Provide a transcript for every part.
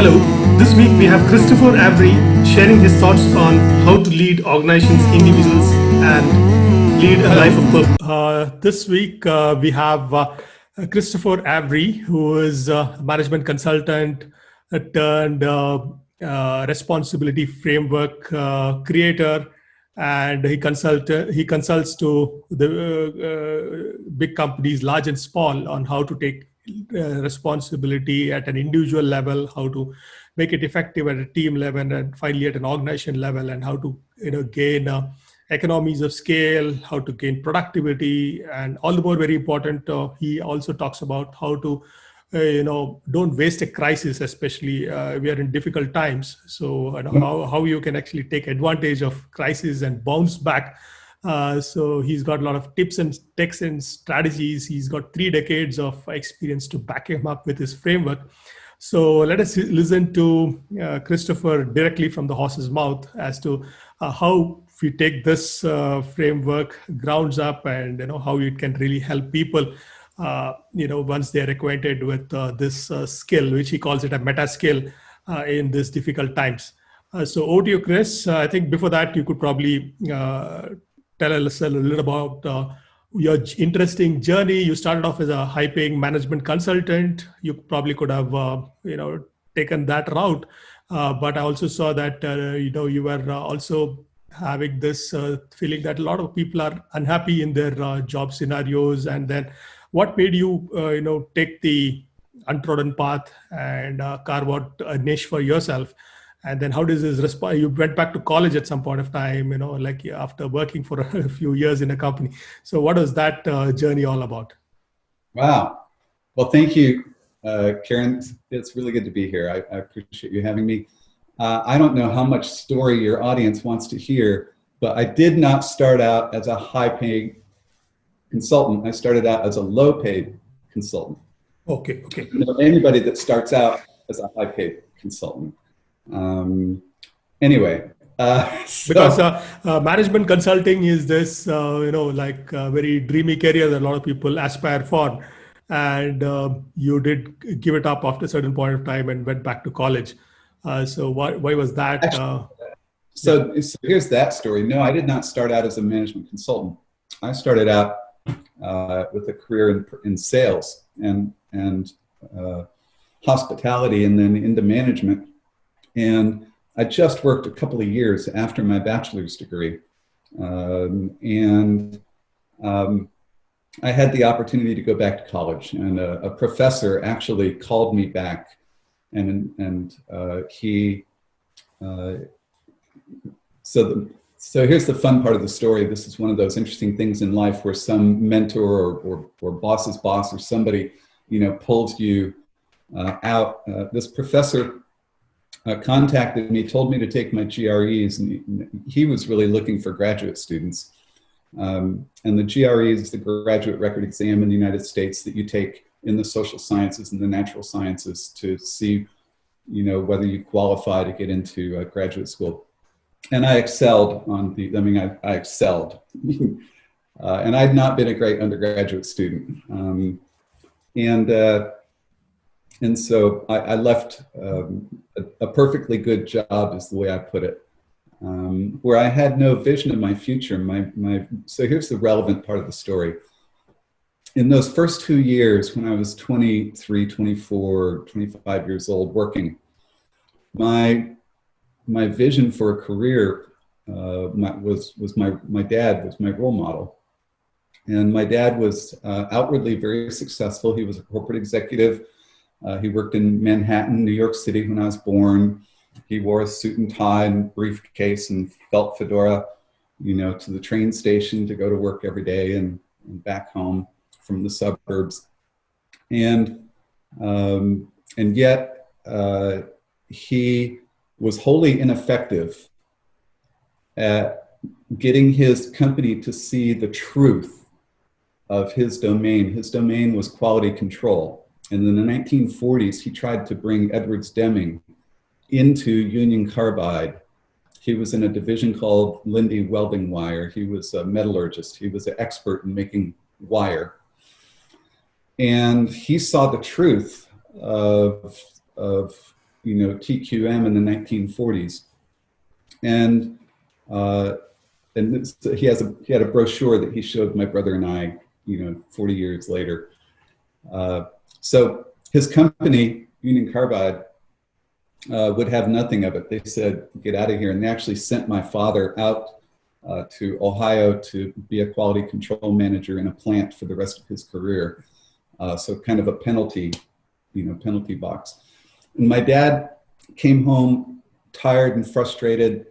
Hello, this week we have Christopher Avery sharing his thoughts on how to lead organizations, individuals, and lead a life of purpose. This week we have Christopher Avery, who is a management consultant turned responsibility framework creator, and he consults to the big companies, large and small, on how to take responsibility at an individual level, how to make it effective at a team level, and finally at an organization level, and how to gain economies of scale, how to gain productivity, and all the more very important, he also talks about how to don't waste a crisis, especially we are in difficult times. So how you can actually take advantage of crisis and bounce back. So he's got a lot of tips and tricks and strategies. He's got 3 decades of experience to back him up with his framework. So let us listen to Christopher directly from the horse's mouth as to how we take this framework grounds up, and how it can really help people once they're acquainted with this skill, which he calls it a meta skill in these difficult times. So over to you, Chris. I think before that, you could probably tell us a little about your interesting journey. You started off as a high-paying management consultant. You probably could have, taken that route. But I also saw that, you were also having this feeling that a lot of people are unhappy in their job scenarios. And then what made you, take the untrodden path and carve out a niche for yourself? And then how does this respond? You went back to college at some point of time, like after working for a few years in a company. So what was that journey all about? Wow. Well, thank you, Karen. It's really good to be here. I appreciate you having me. I don't know how much story your audience wants to hear, but I did not start out as a high-paid consultant. I started out as a low-paid consultant. Okay. Anybody that starts out as a high-paid consultant. Because management consulting is this, like a very dreamy career that a lot of people aspire for. And you did give it up after a certain point of time and went back to college. So why was that? Actually, so here's that story. No, I did not start out as a management consultant. I started out with a career in sales and hospitality, and then into management. And I just worked a couple of years after my bachelor's degree. I had the opportunity to go back to college, and a professor actually called me back, and he, so here's the fun part of the story. This is one of those interesting things in life where some mentor or boss's boss or somebody, pulls you out. This professor contacted me, told me to take my GREs, and he was really looking for graduate students. And the GRE is the graduate record exam in the United States that you take in the social sciences and the natural sciences to see, whether you qualify to get into graduate school. And I excelled I excelled. And I'd not been a great undergraduate student. And so I left a perfectly good job, is the way I put it, where I had no vision of my future. So here's the relevant part of the story. In those first 2 years, when I was 23, 24, 25 years old working, my vision for a career was my dad was my role model. And my dad was outwardly very successful. He was a corporate executive. He worked in Manhattan, New York City when I was born. He wore a suit and tie and briefcase and felt fedora, to the train station to go to work every day and back home from the suburbs. And yet he was wholly ineffective at getting his company to see the truth of his domain. His domain was quality control. And in the 1940s, he tried to bring Edwards Deming into Union Carbide. He was in a division called Lindy Welding Wire. He was a metallurgist. He was an expert in making wire. And he saw the truth of TQM in the 1940s. And he had a brochure that he showed my brother and I, 40 years later. So his company, Union Carbide, would have nothing of it. They said, get out of here. And they actually sent my father out to Ohio to be a quality control manager in a plant for the rest of his career. So kind of a penalty box. And my dad came home tired and frustrated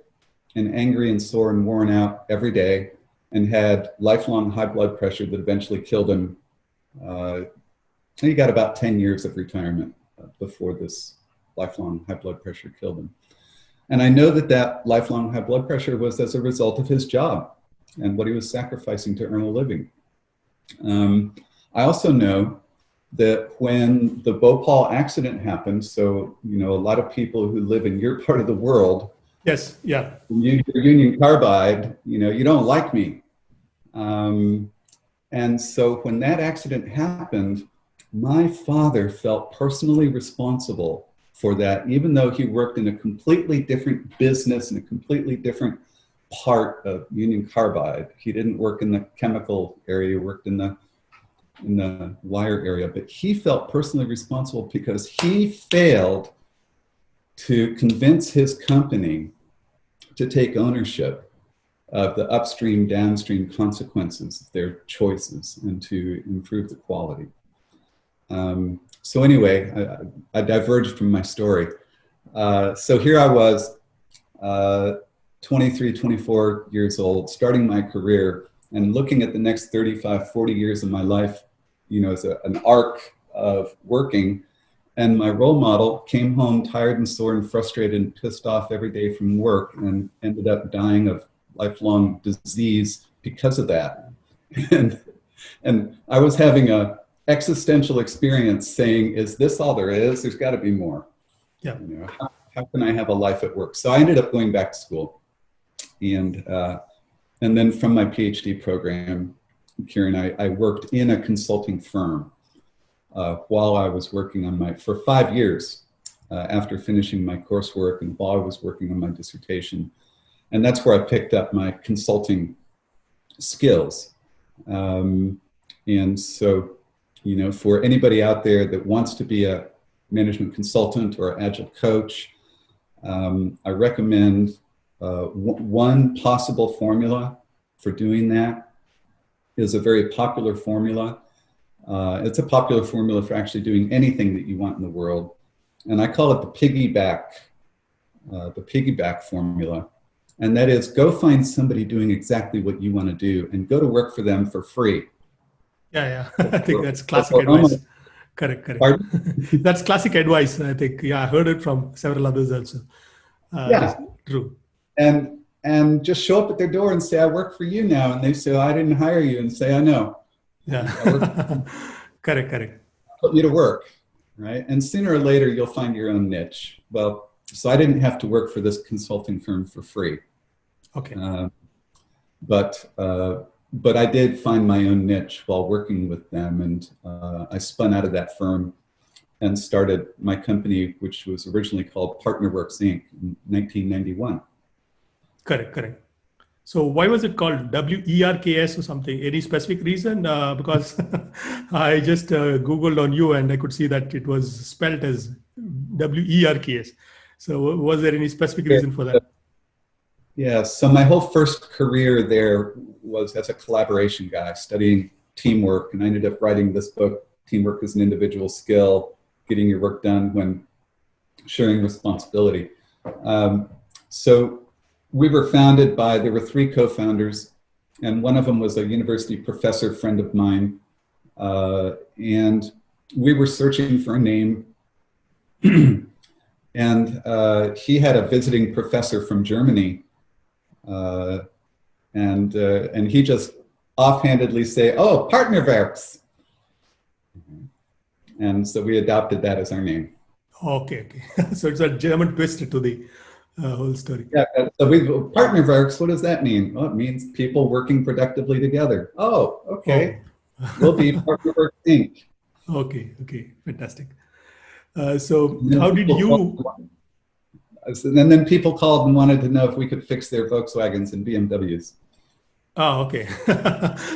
and angry and sore and worn out every day, and had lifelong high blood pressure that eventually killed him. He got about 10 years of retirement before this lifelong high blood pressure killed him. And I know that lifelong high blood pressure was as a result of his job and what he was sacrificing to earn a living. I also know that when the Bhopal accident happened, so, a lot of people who live in your part of the world, yes, yeah, you're Union Carbide, you don't like me. And so when that accident happened, my father felt personally responsible for that, even though he worked in a completely different business, in a completely different part of Union Carbide. He didn't work in the chemical area, he worked in the wire area, but he felt personally responsible because he failed to convince his company to take ownership of the upstream, downstream consequences of their choices and to improve the quality. So anyway, I diverged from my story. So here I was, 23, 24 years old, starting my career and looking at the next 35, 40 years of my life, as an arc of working. And my role model came home tired and sore and frustrated and pissed off every day from work and ended up dying of lifelong disease because of that. And I was having a existential experience saying, is this all there is? There's got to be more. Yeah. How can I have a life at work? So I ended up going back to school. And then from my PhD program, Kieran, I worked in a consulting firm while I was working for 5 years after finishing my coursework and while I was working on my dissertation. And that's where I picked up my consulting skills. And so, for anybody out there that wants to be a management consultant or agile coach, I recommend one possible formula for doing that is a very popular formula. It's a popular formula for actually doing anything that you want in the world. And I call it the piggyback formula. And that is, go find somebody doing exactly what you want to do and go to work for them for free. Yeah. I think that's classic advice. Correct. That's classic advice. I think, I heard it from several others also. Yeah. True. And just show up at their door and say, I work for you now. And they say, I didn't hire you. And say, I know. Yeah. Correct. Put me to work, right? And sooner or later, you'll find your own niche. Well, so I didn't have to work for this consulting firm for free. Okay. But I did find my own niche while working with them. And I spun out of that firm and started my company, which was originally called PartnerWorks, Inc. in 1991. Correct. So why was it called WERKS or something? Any specific reason? Because I just Googled on you and I could see that it was spelled as WERKS. So was there any specific reason for that? Yeah, so my whole first career there was as a collaboration guy, studying teamwork. And I ended up writing this book, Teamwork is an Individual Skill, Getting Your Work Done When Sharing Responsibility. So we were founded there were 3 co-founders, and one of them was a university professor friend of mine. And we were searching for a name. And he had a visiting professor from Germany. And he just offhandedly say, oh, Partnerwerks. And so we adopted that as our name. Okay. So it's a German twist to the whole story. Yeah, so Partnerwerks, what does that mean? Well, it means people working productively together. Oh, okay. We'll be PartnerWorks Inc. Okay, fantastic. So And then how did people you? called, and then people called and wanted to know if we could fix their Volkswagens and BMWs. Oh, okay.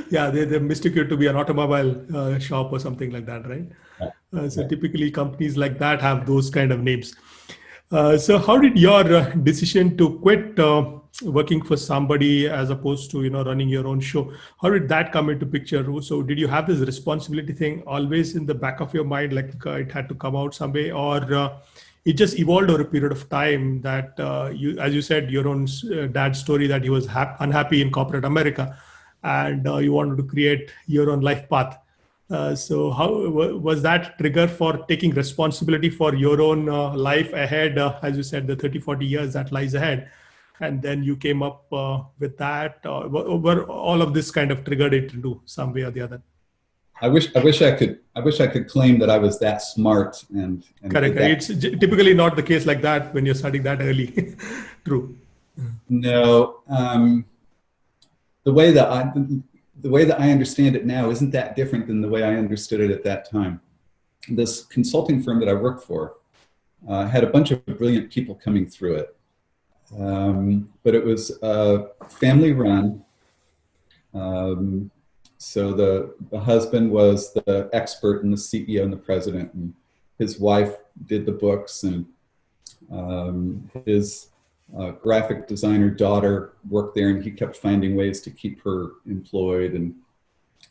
Yeah, they mistook you to be an automobile shop or something like that, right? Right. So Right. typically companies like that have those kind of names. So how did your decision to quit working for somebody as opposed to running your own show, how did that come into picture? So did you have this responsibility thing always in the back of your mind, like it had to come out some way, or it just evolved over a period of time that you, as you said, your own dad's story that he was unhappy in corporate America, and you wanted to create your own life path. So how was that trigger for taking responsibility for your own life ahead, as you said, the 30, 40 years that lies ahead? And then you came up with that, were all of this kind of triggered it into some way or the other? I wish I could claim that I was that smart and Correct. did that. It's typically not the case like that when you're studying that early. True. No, the way that I understand it now isn't that different than the way I understood it at that time. This consulting firm that I worked for had a bunch of brilliant people coming through it, but it was family run. So the husband was the expert and the CEO and the president, and his wife did the books, and his graphic designer daughter worked there, and he kept finding ways to keep her employed. And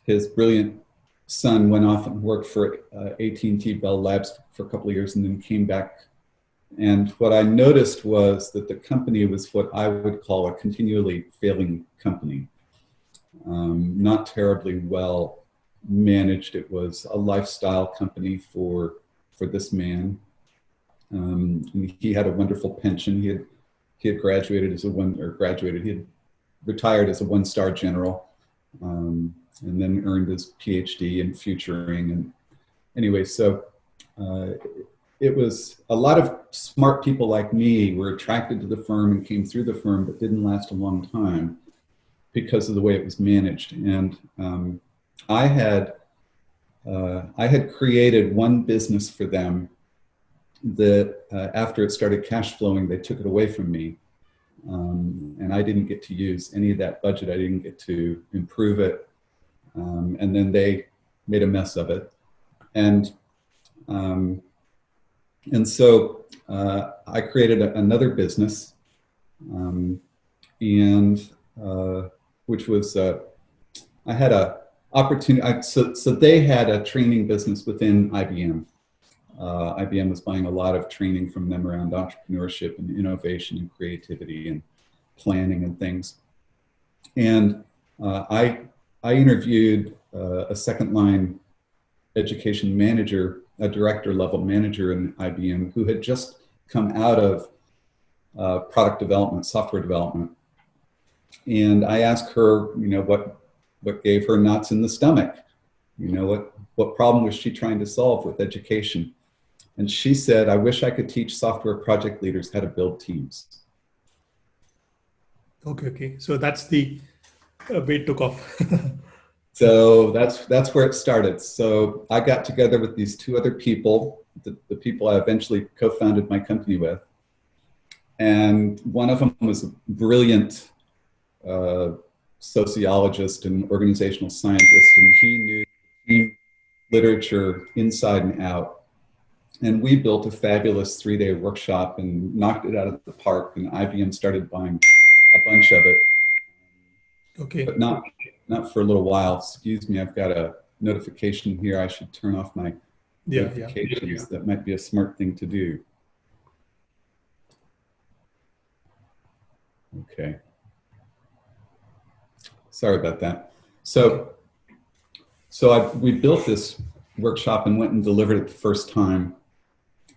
his brilliant son went off and worked for AT&T Bell Labs for a couple of years and then came back. And what I noticed was that the company was what I would call a continually failing company. Not terribly well managed. It was a lifestyle company for this man. He had a wonderful pension. He had graduated as he had retired as a one-star general, and then earned his PhD in futuring. And anyway, so it was a lot of smart people like me were attracted to the firm and came through the firm, but didn't last a long time because of the way it was managed. And I had created one business for them that after it started cash flowing, they took it away from me. And I didn't get to use any of that budget. I didn't get to improve it. And then they made a mess of it. And so I created another business, which was, I had a opportunity. So they had a training business within IBM. IBM was buying a lot of training from them around entrepreneurship and innovation and creativity and planning and things. And I interviewed a second line education manager, a director level manager in IBM who had just come out of product development, software development. And I asked her, what gave her knots in the stomach? What problem was she trying to solve with education? And she said, I wish I could teach software project leaders how to build teams. Okay. So that's the way it took off. So that's where it started. So I got together with these two other people, the people I eventually co-founded my company with. And one of them was a brilliant sociologist and organizational scientist, and he knew team literature inside and out. And we built a fabulous 3-day workshop and knocked it out of the park, and IBM started buying a bunch of it. Okay. But not for a little while. Excuse me, I've got a notification here. I should turn off my notifications. Yeah. That might be a smart thing to do. Okay. Sorry about that. So we built this workshop and went and delivered it the first time.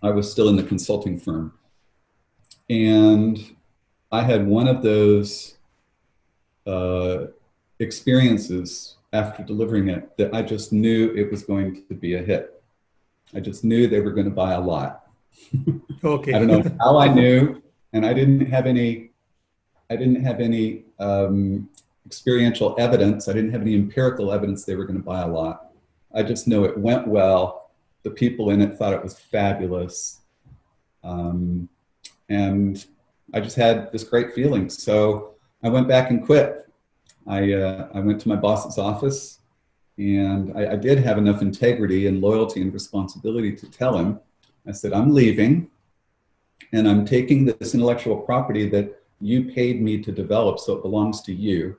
I was still in the consulting firm. And I had one of those experiences after delivering it that I just knew it was going to be a hit. I just knew they were going to buy a lot. Okay. I don't know how I knew, and I didn't have any experiential evidence. I didn't have any empirical evidence they were going to buy a lot. I just know it went well. The people in it thought it was fabulous. And I just had this great feeling. So I went back and quit. I went to my boss's office, and I did have enough integrity and loyalty and responsibility to tell him. I said, I'm leaving, and I'm taking this intellectual property that you paid me to develop, so it belongs to you.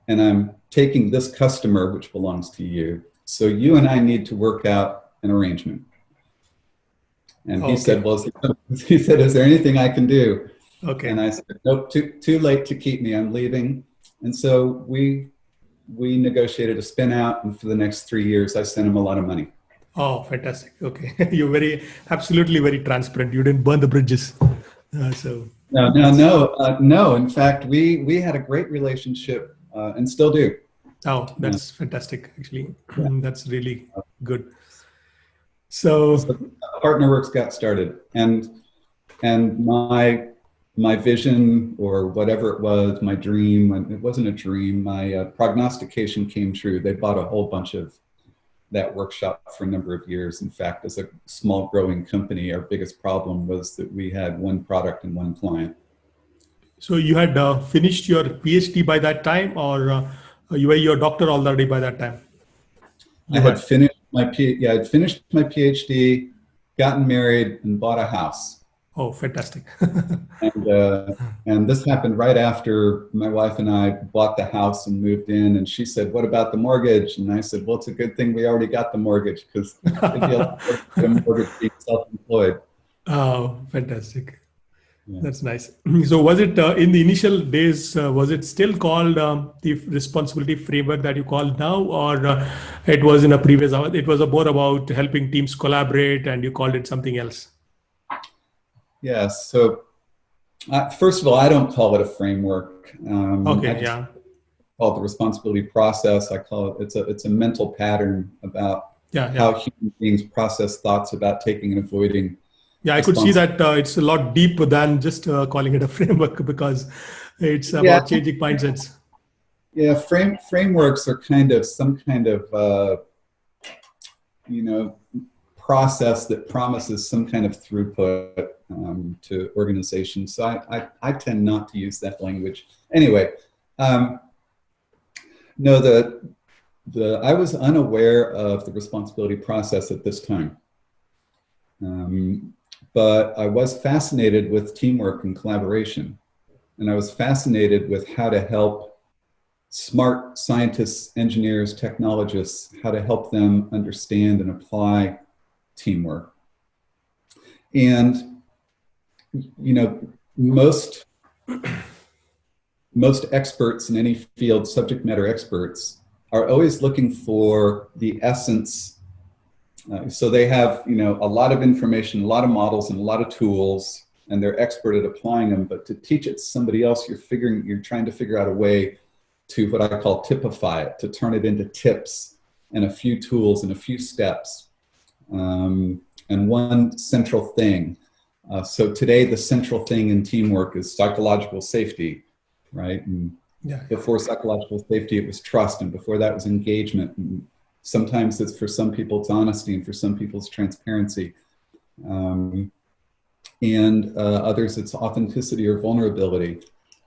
And I'm taking this customer, which belongs to you. So you and I need to work out an arrangement. And he said, well, is there anything I can do? Okay. And I said, nope, too late to keep me, I'm leaving. And so we negotiated a spin out, and for the next 3 years, I sent him a lot of money. Oh, fantastic. Okay. You're absolutely very transparent. You didn't burn the bridges. No. In fact, we had a great relationship and still do. Oh, that's fantastic, actually. Yeah. That's really good. So PartnerWorks got started, and my vision, or whatever it was, my dream, it wasn't a dream, my prognostication came true. They bought a whole bunch of that workshop for a number of years. In fact, as a small growing company, our biggest problem was that we had one product and one client. So you had finished your PhD by that time, or you were your doctor already by that time? I had finished my PhD, gotten married, and bought a house. Oh, fantastic. And this happened right after my wife and I bought the house and moved in. And she said, what about the mortgage? And I said, well, it's a good thing we already got the mortgage, because it'd be a lot of a mortgage being self-employed. Oh, fantastic. Yeah. That's nice. So was it in the initial days, was it still called the responsibility framework that you call now, or it was in a previous, it was more about helping teams collaborate and you called it something else? Yes. So first of all, I don't call it a framework. Okay. Yeah. Call it the responsibility process. I call it, it's a mental pattern about how human beings process thoughts about taking and avoiding. Yeah, I could see that it's a lot deeper than just calling it a framework, because it's about changing mindsets. Yeah, frameworks are some kind of process that promises some kind of throughput to organizations. So I tend not to use that language. Anyway, no, I was unaware of the responsibility process at this time. But I was fascinated with teamwork and collaboration. And I was fascinated with how to help smart scientists, engineers, technologists, how to help them understand and apply teamwork. And, most experts in any field, subject matter experts, are always looking for the essence. So they have, a lot of information, a lot of models, and a lot of tools, and they're expert at applying them. But to teach it to somebody else, you're trying to figure out a way to, what I call, typify it, to turn it into tips and a few tools and a few steps, and one central thing. So today, the central thing in teamwork is psychological safety, right? And before psychological safety, it was trust, and before that was engagement. And sometimes it's, for some people, it's honesty, and for some people it's transparency. And others, it's authenticity or vulnerability.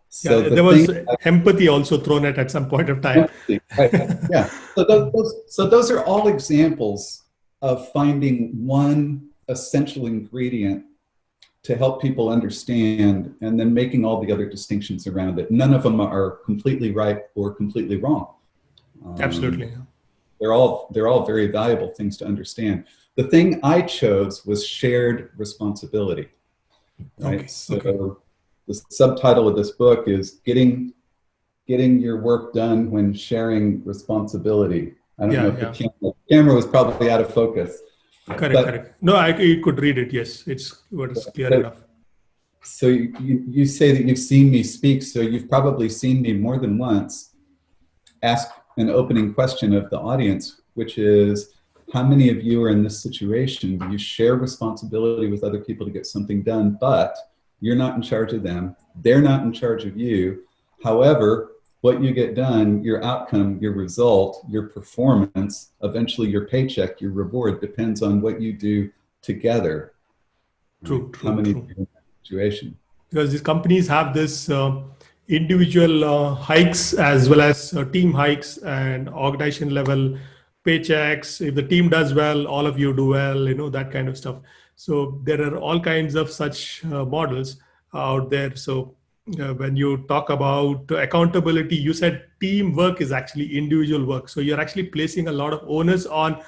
So there was empathy also thrown at some point of time. Empathy, right. Yeah. So those are all examples of finding one essential ingredient to help people understand, and then making all the other distinctions around it. None of them are completely right or completely wrong. Absolutely. They're all very valuable things to understand. The thing I chose was shared responsibility. Right. Okay. So the subtitle of this book is getting your work done when sharing responsibility. I don't know if the camera was probably out of focus. Correct. No, you could read it. Yes, it's clear enough. So you say that you've seen me speak, so you've probably seen me more than once ask an opening question of the audience, which is, how many of you are in this situation? You share responsibility with other people to get something done, but you're not in charge of them. They're not in charge of you. However, what you get done, your outcome, your result, your performance, eventually your paycheck, your reward depends on what you do together. Right? True, How true, many true. people in that situation? Because these companies have this individual hikes as well as team hikes and organization level paychecks. If the team does well, all of you do well, that kind of stuff. So there are all kinds of such models out there. So when you talk about accountability, you said teamwork is actually individual work. So you're actually placing a lot of onus on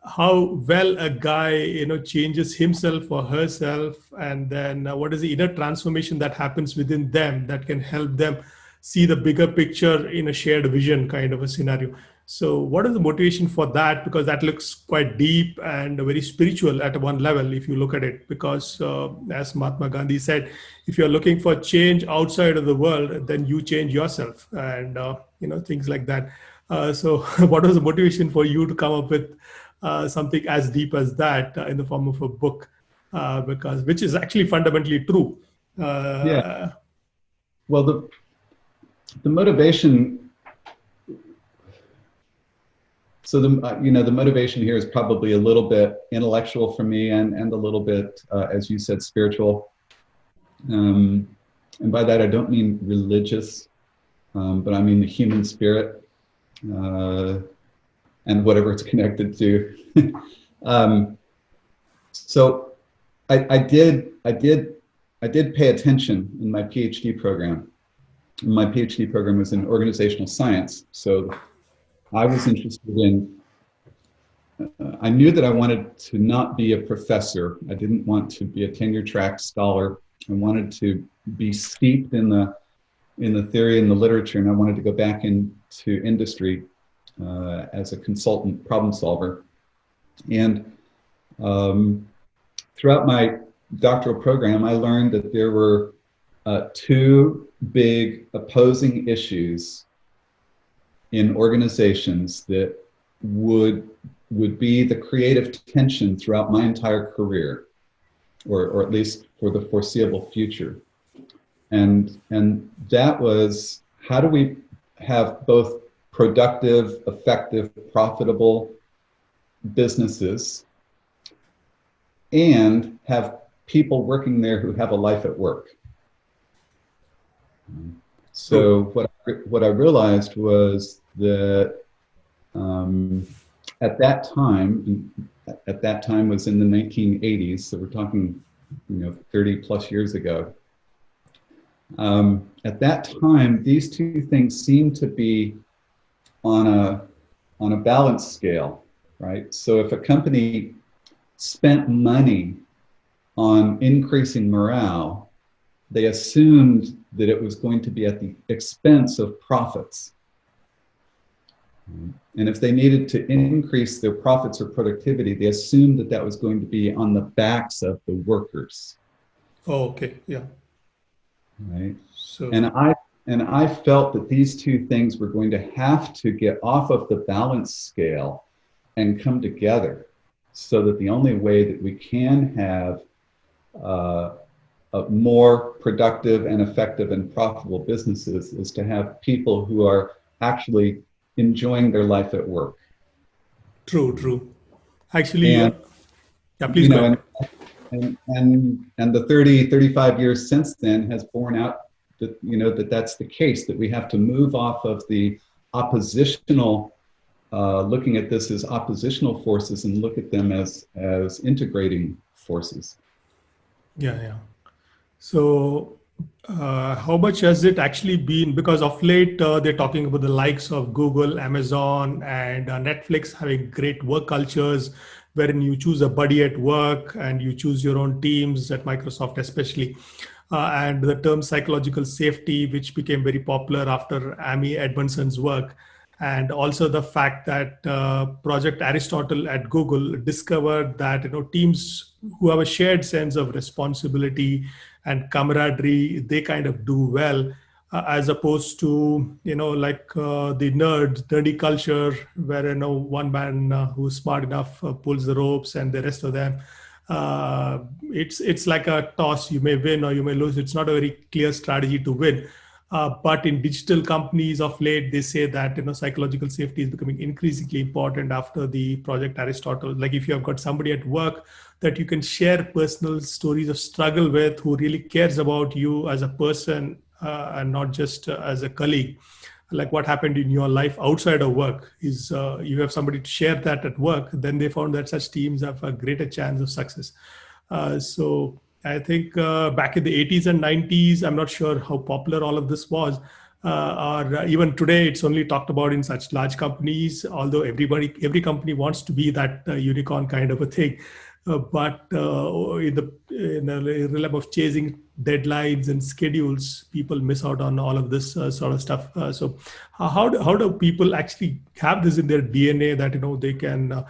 how well a guy changes himself or herself, and then what is the inner transformation that happens within them that can help them see the bigger picture in a shared vision kind of a scenario. So what is the motivation for that? Because that looks quite deep and very spiritual at one level if you look at it, because as Mahatma Gandhi said, if you're looking for change outside of the world, then you change yourself, and things like that. So what was the motivation for you to come up with something as deep as that in the form of a book, because which is actually fundamentally true. Yeah. Uh, Well, the motivation. So the motivation here is probably a little bit intellectual for me, and a little bit, as you said, spiritual. And by that I don't mean religious, but I mean the human spirit. And whatever it's connected to. So I did pay attention in my PhD program. My PhD program was in organizational science. So I was interested in, I knew that I wanted to not be a professor. I didn't want to be a tenure track scholar. I wanted to be steeped in the theory and the literature, and I wanted to go back into industry as a consultant problem solver. And throughout my doctoral program, I learned that there were two big opposing issues in organizations that would be the creative tension throughout my entire career, or at least for the foreseeable future. And that was, how do we have both productive, effective, profitable businesses and have people working there who have a life at work? So what I realized was that at that time was in the 1980s, so we're talking 30 plus years ago. At that time, these two things seemed to be on a balance scale, right? So if a company spent money on increasing morale, they assumed that it was going to be at the expense of profits. And if they needed to increase their profits or productivity, they assumed that that was going to be on the backs of the workers. Oh, okay, yeah. Right. So, and I felt that these two things were going to have to get off of the balance scale and come together, so that the only way that we can have more productive and effective and profitable businesses is to have people who are actually enjoying their life at work. True. Actually, And, yeah, please go ahead. And the 35 years since then has borne out that that's the case, that we have to move off of the oppositional, looking at this as oppositional forces, and look at them as integrating forces. Yeah. So how much has it actually been, because of late they're talking about the likes of Google, Amazon, and Netflix having great work cultures wherein you choose a buddy at work and you choose your own teams, at Microsoft especially. And the term psychological safety, which became very popular after Amy Edmondson's work. And also the fact that Project Aristotle at Google discovered that teams who have a shared sense of responsibility and camaraderie, they kind of do well, as opposed to like the nerdy culture where one man who's smart enough pulls the ropes and the rest of them. It's like a toss. You may win or you may lose. It's not a very clear strategy to win. But in digital companies of late, they say that psychological safety is becoming increasingly important after the Project Aristotle. Like if you have got somebody at work that you can share personal stories of struggle with, who really cares about you as a person and not just as a colleague, like what happened in your life outside of work, is you have somebody to share that at work, then they found that such teams have a greater chance of success. So I think back in the 80s and 90s, I'm not sure how popular all of this was. Or even today, it's only talked about in such large companies, although every company wants to be that unicorn kind of a thing. But in the realm of chasing deadlines and schedules, people miss out on all of this sort of stuff. So how do people actually have this in their DNA that they can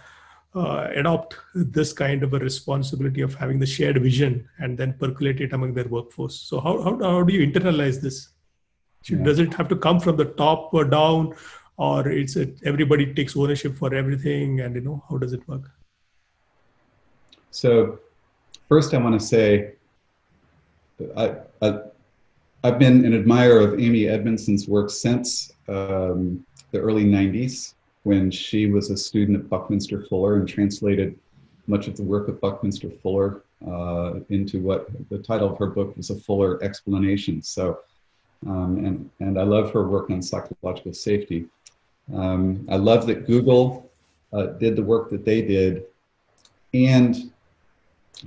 adopt this kind of a responsibility of having the shared vision and then percolate it among their workforce? So how do you internalize this? Does it have to come from the top or down, or everybody takes ownership for everything, and how does it work? So first I want to say I've been an admirer of Amy Edmondson's work since the early 90s, when she was a student at Buckminster Fuller and translated much of the work of Buckminster Fuller into what the title of her book was, A Fuller Explanation. So, and I love her work on psychological safety. I love that Google did the work that they did. And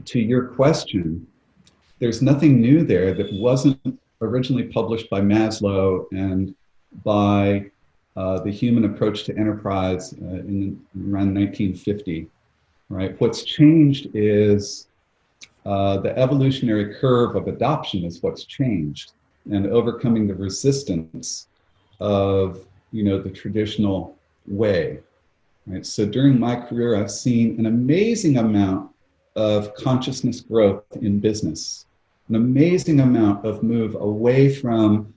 to your question, there's nothing new there that wasn't originally published by Maslow and by the Human Approach to Enterprise in around 1950, right? What's changed is the evolutionary curve of adoption is what's changed, and overcoming the resistance of the traditional way, right? So during my career, I've seen an amazing amount of consciousness growth in business, an amazing amount of move away from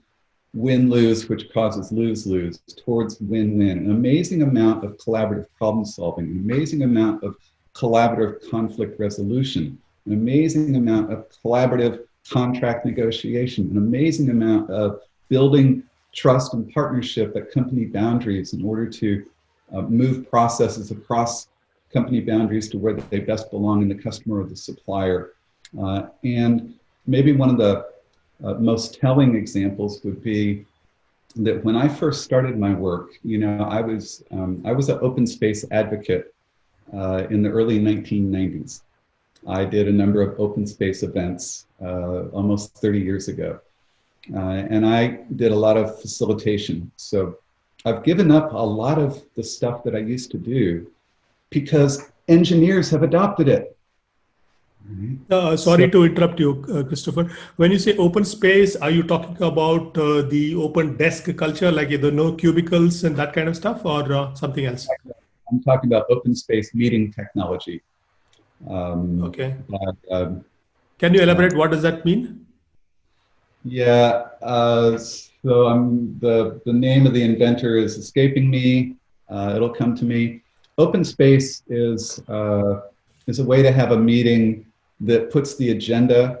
win-lose, which causes lose-lose, towards win-win, an amazing amount of collaborative problem solving, an amazing amount of collaborative conflict resolution, an amazing amount of collaborative contract negotiation, an amazing amount of building trust and partnership at company boundaries in order to move processes across company boundaries to where they best belong in the customer or the supplier. And maybe one of the most telling examples would be that when I first started my work, I was an open space advocate in the early 1990s. I did a number of open space events almost 30 years ago. And I did a lot of facilitation. So I've given up a lot of the stuff that I used to do because engineers have adopted it. Sorry to interrupt you, Christopher. When you say open space, are you talking about the open desk culture, like no cubicles and that kind of stuff, or something else? I'm talking about open space meeting technology. Okay. Can you elaborate? What does that mean? Yeah. So the name of the inventor is escaping me. It'll come to me. Open space is a way to have a meeting that puts the agenda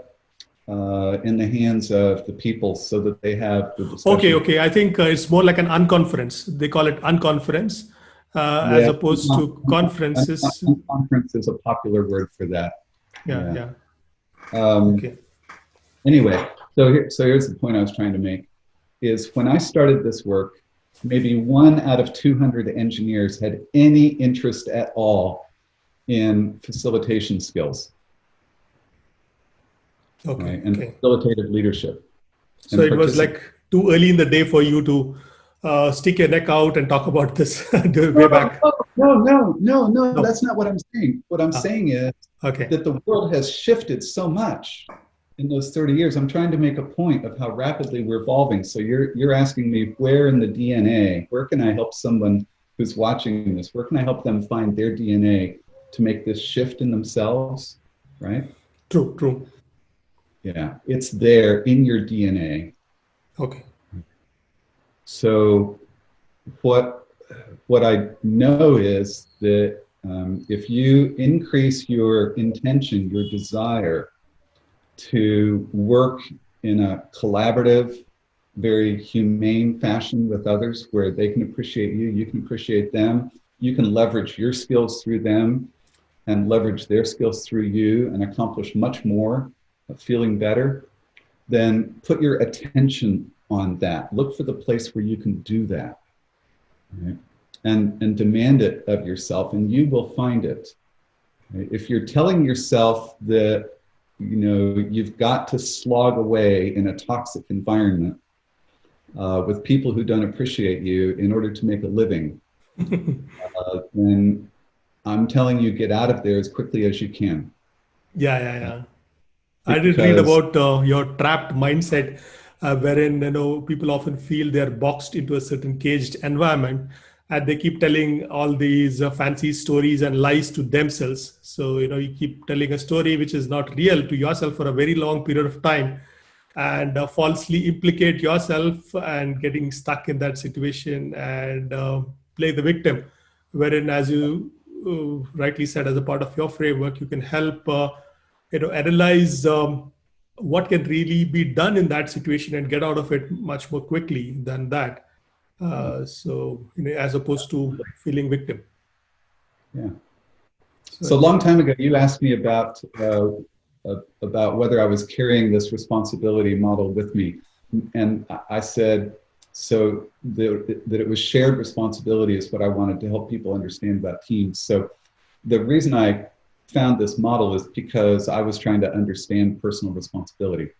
in the hands of the people so that they have the discussion. Okay. I think it's more like an unconference. They call it unconference as opposed to conferences. Unconference is a popular word for that. Yeah. Okay. Anyway, so here's the point I was trying to make, is when I started this work, maybe 1 out of 200 engineers had any interest at all in facilitation skills. Okay. Right? And facilitative leadership. So it was like too early in the day for you to stick your neck out and talk about this way back. No, that's not what I'm saying. What I'm saying is that the world has shifted so much in those 30 years. I'm trying to make a point of how rapidly we're evolving. So you're asking me, where in the DNA, where can I help someone who's watching this? Where can I help them find their DNA to make this shift in themselves, right? True. Yeah, it's there in your DNA. Okay. So what I know is that if you increase your intention, your desire to work in a collaborative, very humane fashion with others, where they can appreciate you, you can appreciate them, you can leverage your skills through them and leverage their skills through you and accomplish much more, feeling better, then put your attention on that. Look for the place where you can do that, right? And demand it of yourself, and you will find it. Right? If you're telling yourself that, you know, you've got to slog away in a toxic environment with people who don't appreciate you in order to make a living, then I'm telling you, get out of there as quickly as you can. Yeah. I did read about your trapped mindset, wherein people often feel they're boxed into a certain caged environment, and they keep telling all these fancy stories and lies to themselves. So you keep telling a story which is not real to yourself for a very long period of time, and falsely implicate yourself and getting stuck in that situation and play the victim. Wherein, as you rightly said, as a part of your framework, you can help analyze what can really be done in that situation and get out of it much more quickly than that. So as opposed to feeling victim. Yeah. So a long time ago, you asked me about whether I was carrying this responsibility model with me, and I said so that it was shared responsibility is what I wanted to help people understand about teams. So the reason I found this model is because I was trying to understand personal responsibility.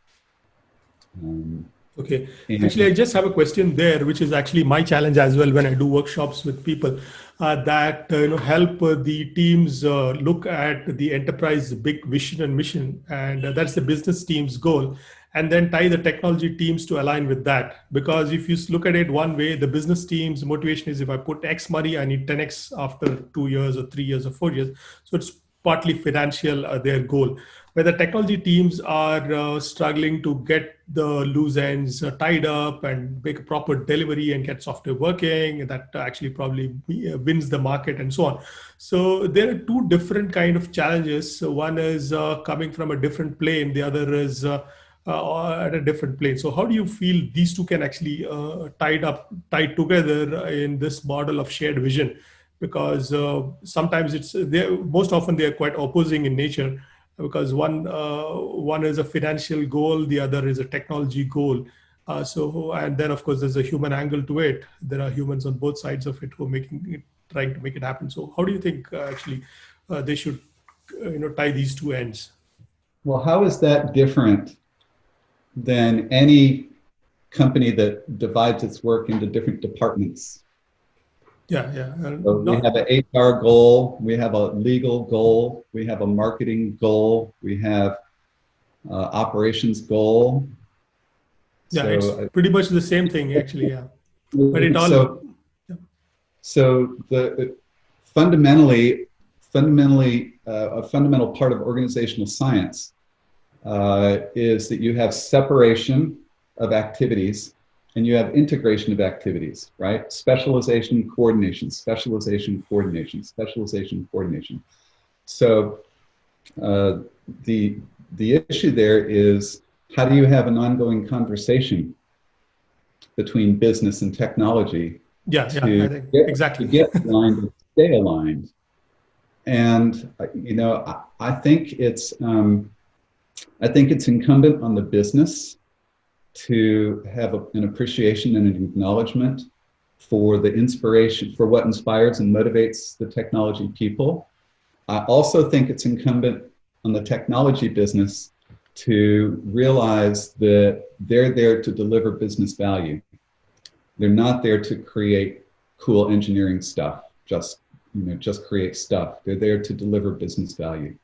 Okay. Actually, I just have a question there, which is actually my challenge as well when I do workshops with people that help the teams look at the enterprise big vision and mission, and that's the business team's goal, and then tie the technology teams to align with that. Because if you look at it one way, the business team's motivation is, if I put X money, I need 10X after 2 years or 3 years or 4 years. So it's partly financial, their goal. Where the technology teams are struggling to get the loose ends tied up and make a proper delivery and get software working, that actually probably wins the market and so on. So there are two different kind of challenges. So one is coming from a different plane, the other is at a different plane. So how do you feel these two can actually tie together in this model of shared vision? Because sometimes most often they are quite opposing in nature, because one is a financial goal, the other is a technology goal. And then of course there's a human angle to it. There are humans on both sides of it who are trying to make it happen. So how do you think actually they should tie these two ends? Well, how is that different than any company that divides its work into different departments? Yeah. So we have an HR goal, we have a legal goal, we have a marketing goal, we have operations goal. Yeah, so it's pretty much the same thing actually. Yeah, but it all. So fundamentally, a fundamental part of organizational science is that you have separation of activities and you have integration of activities, right? Specialization, coordination, specialization, coordination, specialization, coordination. So the issue there is, how do you have an ongoing conversation between business and technology I think exactly. to get aligned and stay aligned? And I think it's incumbent on the business to have an appreciation and an acknowledgement for the inspiration, for what inspires and motivates the technology people. I also think it's incumbent on the technology business to realize that they're there to deliver business value. They're not there to create cool engineering stuff, just create stuff. They're there to deliver business value.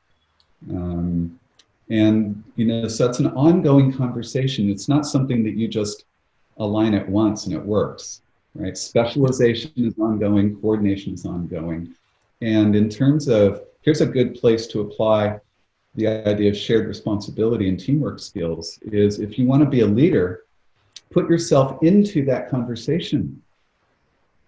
So it's an ongoing conversation. It's not something that you just align at once and it works, right? Specialization is ongoing, coordination is ongoing. And in terms of, here's a good place to apply the idea of shared responsibility and teamwork skills, is if you want to be a leader, put yourself into that conversation,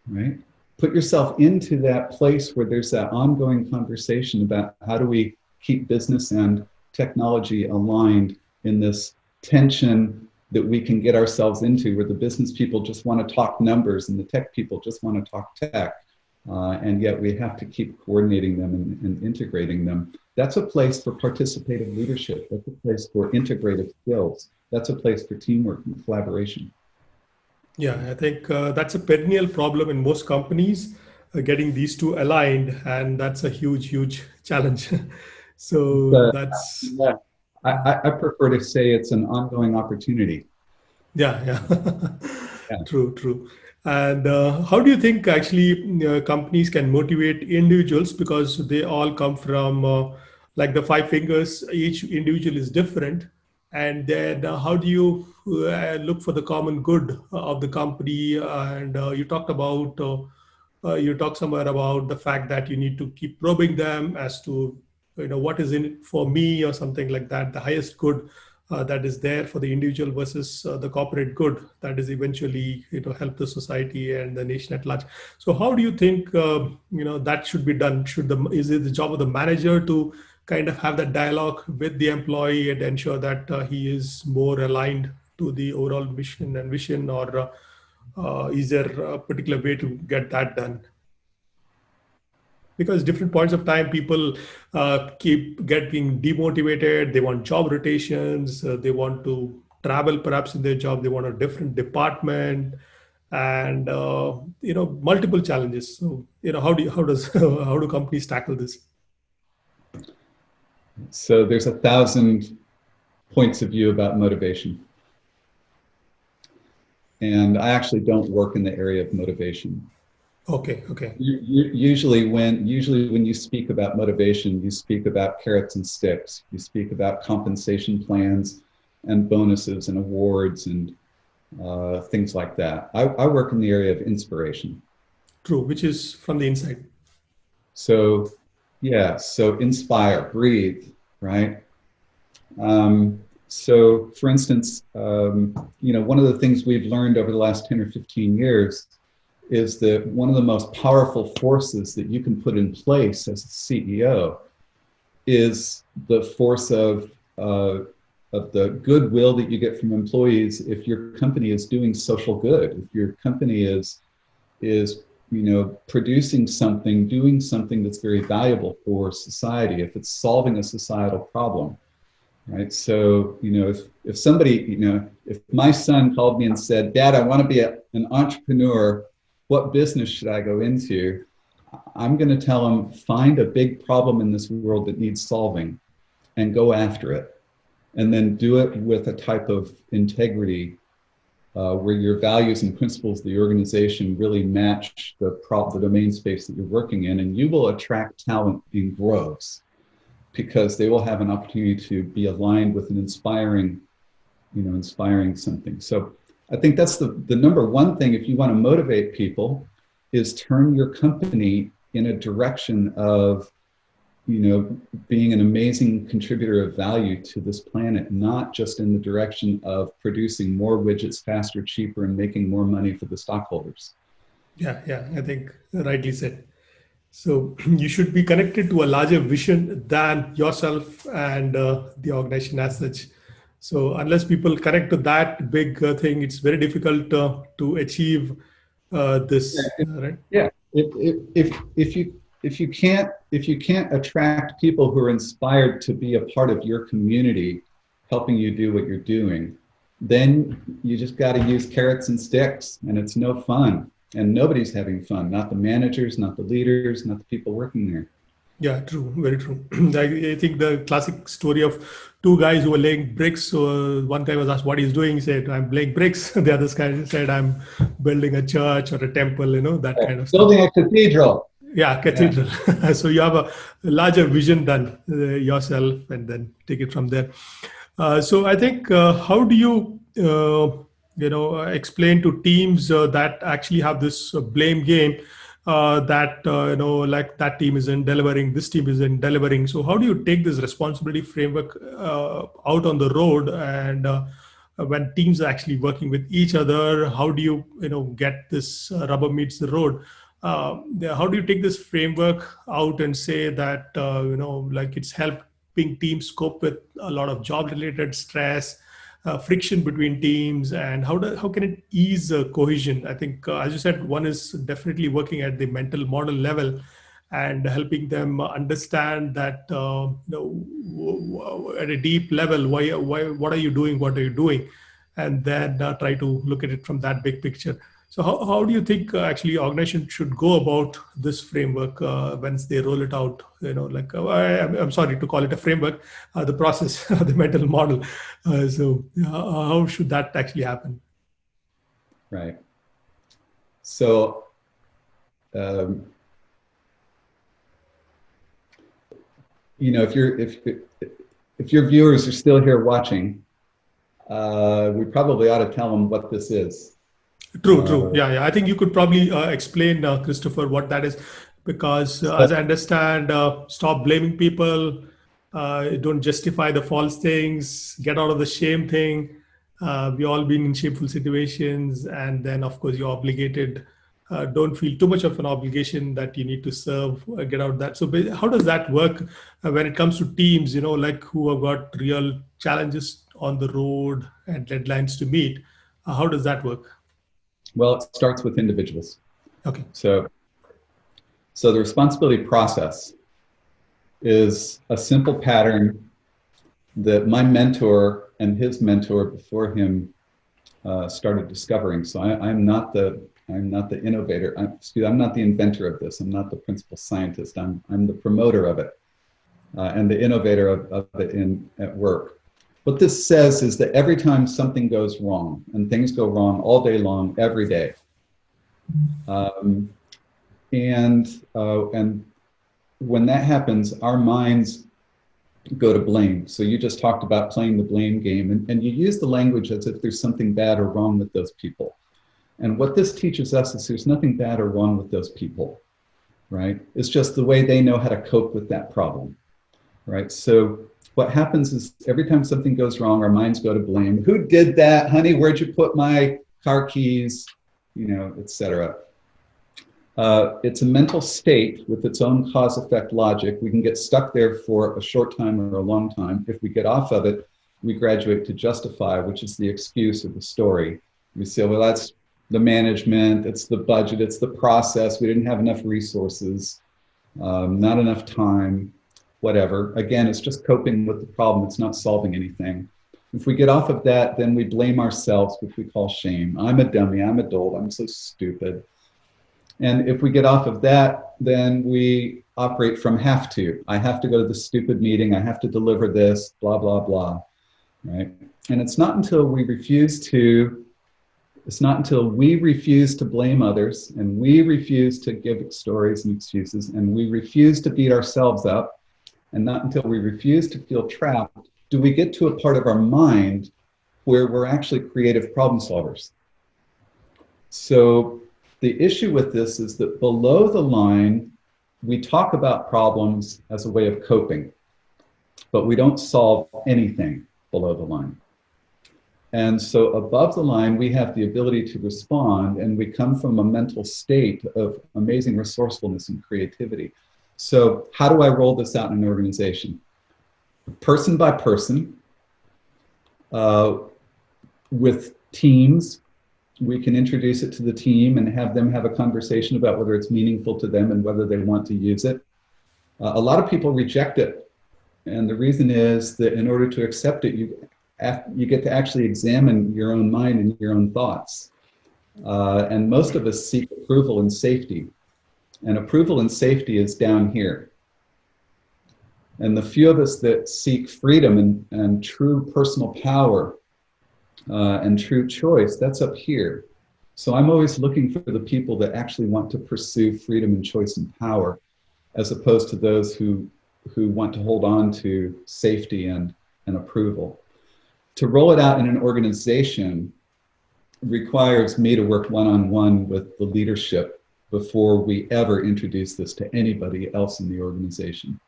right? Put yourself into that place where there's that ongoing conversation about how do we keep business and technology aligned in this tension that we can get ourselves into, where the business people just want to talk numbers and the tech people just want to talk tech. And yet we have to keep coordinating them and integrating them. That's a place for participative leadership. That's a place for integrative skills. That's a place for teamwork and collaboration. Yeah, I think that's a perennial problem in most companies, getting these two aligned, and that's a huge challenge. So that's yeah, I prefer to say it's an ongoing opportunity. yeah. Yeah. True. And how do you think actually companies can motivate individuals, because they all come from like the five fingers, each individual is different. And then how do you look for the common good of the company? And you talked somewhere about the fact that you need to keep probing them as to, what is in it for me or something like that, the highest good that is there for the individual versus the corporate good that is eventually help the society and the nation at large. So how do you think that should be done? Is it the job of the manager to kind of have that dialogue with the employee and ensure that he is more aligned to the overall mission and vision, or is there a particular way to get that done? Because different points of time, people keep getting demotivated. They want job rotations. They want to travel perhaps in their job. They want a different department, and multiple challenges. So how do companies tackle this? So there's 1,000 points of view about motivation. And I actually don't work in the area of motivation. Okay. Usually when you speak about motivation, you speak about carrots and sticks. You speak about compensation plans and bonuses and awards and things like that. I work in the area of inspiration. True, which is from the inside. So inspire, breathe, right? So for instance, one of the things we've learned over the last 10 or 15 years is that one of the most powerful forces that you can put in place as a CEO is the force of the goodwill that you get from employees if your company is doing social good, if your company is producing something, doing something that's very valuable for society, if it's solving a societal problem, right? So, if somebody, if my son called me and said, "Dad, I want to be an entrepreneur, what business should I go into?" I'm going to tell him, find a big problem in this world that needs solving and go after it. And then do it with a type of integrity where your values and principles of the organization really match the domain space that you're working in, and you will attract talent in droves because they will have an opportunity to be aligned with an inspiring something. So I think that's the number one thing if you want to motivate people, is turn your company in a direction of being an amazing contributor of value to this planet, not just in the direction of producing more widgets faster, cheaper, and making more money for the stockholders. Yeah, I think rightly said. So you should be connected to a larger vision than yourself and the organization as such. So unless people connect to that big thing, it's very difficult to achieve this, right? Yeah. If you can't attract people who are inspired to be a part of your community, helping you do what you're doing, then you just got to use carrots and sticks, and it's no fun. And nobody's having fun, not the managers, not the leaders, not the people working there. Yeah, true, very true. I think the classic story of two guys who were laying bricks. So one guy was asked what he's doing. He said, "I'm laying bricks." The other guy said, "I'm building a church or a temple," that kind of stuff. Building a cathedral. Yeah, cathedral. Yeah. So you have a larger vision than yourself, and then take it from there. So I think, how do you, explain to teams that actually have this blame game, that like that team isn't delivering, this team isn't delivering. So how do you take this responsibility framework out on the road, and when teams are actually working with each other, how do you get this rubber meets the road? How do you take this framework out and say that like it's helping teams cope with a lot of job related stress, friction between teams, and how can it ease cohesion? I think, as you said, one is definitely working at the mental model level and helping them understand that at a deep level, what are you doing, what are you doing, and then try to look at it from that big picture. So how do you think actually organizations should go about this framework once they roll it out? Like I'm sorry to call it a framework, the process, the mental model. How should that actually happen? Right. So, if your viewers are still here watching, we probably ought to tell them what this is. True. Yeah. I think you could probably explain, Christopher, what that is, because as I understand, stop blaming people, don't justify the false things, get out of the shame thing. We all been in shameful situations, and then of course you're obligated. Don't feel too much of an obligation that you need to serve. Get out of that. So, how does that work when it comes to teams? Like who have got real challenges on the road and deadlines to meet. How does that work? Well, it starts with individuals. Okay. So the responsibility process is a simple pattern that my mentor and his mentor before him started discovering. So I'm not the innovator. I'm not the inventor of this. I'm not the principal scientist. I'm the promoter of it and the innovator of it at work. What this says is that every time something goes wrong, and things go wrong all day long, every day, and when that happens, our minds go to blame. So you just talked about playing the blame game, and you use the language as if there's something bad or wrong with those people. And what this teaches us is there's nothing bad or wrong with those people, right? It's just the way they know how to cope with that problem, right? So what happens is every time something goes wrong, our minds go to blame. Who did that, honey? Where'd you put my car keys? Etc. It's a mental state with its own cause-effect logic. We can get stuck there for a short time or a long time. If we get off of it, we graduate to justify, which is the excuse or the story. We say, well, that's the management, it's the budget, it's the process. We didn't have enough resources, not enough time. Whatever. Again, it's just coping with the problem. It's not solving anything. If we get off of that, then we blame ourselves, which we call shame. I'm a dummy. I'm a dolt. I'm so stupid. And if we get off of that, then we operate from have to. I have to go to the stupid meeting. I have to deliver this, blah, blah, blah. Right? And it's not until we refuse to blame others, and we refuse to give stories and excuses, and we refuse to beat ourselves up, and not until we refuse to feel trapped do we get to a part of our mind where we're actually creative problem solvers. So the issue with this is that below the line, we talk about problems as a way of coping, but we don't solve anything below the line. And so above the line, we have the ability to respond, and we come from a mental state of amazing resourcefulness and creativity. So how do I roll this out in an organization? Person by person, with teams, we can introduce it to the team and have them have a conversation about whether it's meaningful to them and whether they want to use it. A lot of people reject it. And the reason is that in order to accept it, you get to actually examine your own mind and your own thoughts. And most of us seek approval and safety. And approval and safety is down here. And the few of us that seek freedom and true personal power and true choice, that's up here. So I'm always looking for the people that actually want to pursue freedom and choice and power, as opposed to those who want to hold on to safety and approval. To roll it out in an organization requires me to work one-on-one with the leadership before we ever introduce this to anybody else in the organization.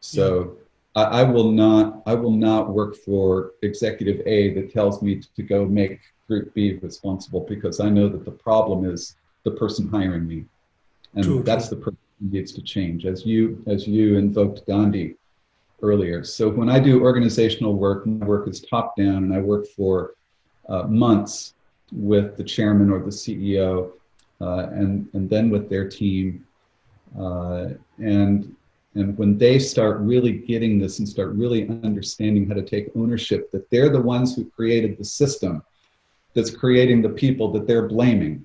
So I will not work for executive A that tells me to go make group B responsible, because I know that the problem is the person hiring me. And that's the person who needs to change. As you invoked Gandhi, earlier. So when I do organizational work, my work is top down, and I work for months with the chairman or the CEO, and then with their team. And when they start really getting this and start really understanding how to take ownership, that they're the ones who created the system that's creating the people that they're blaming.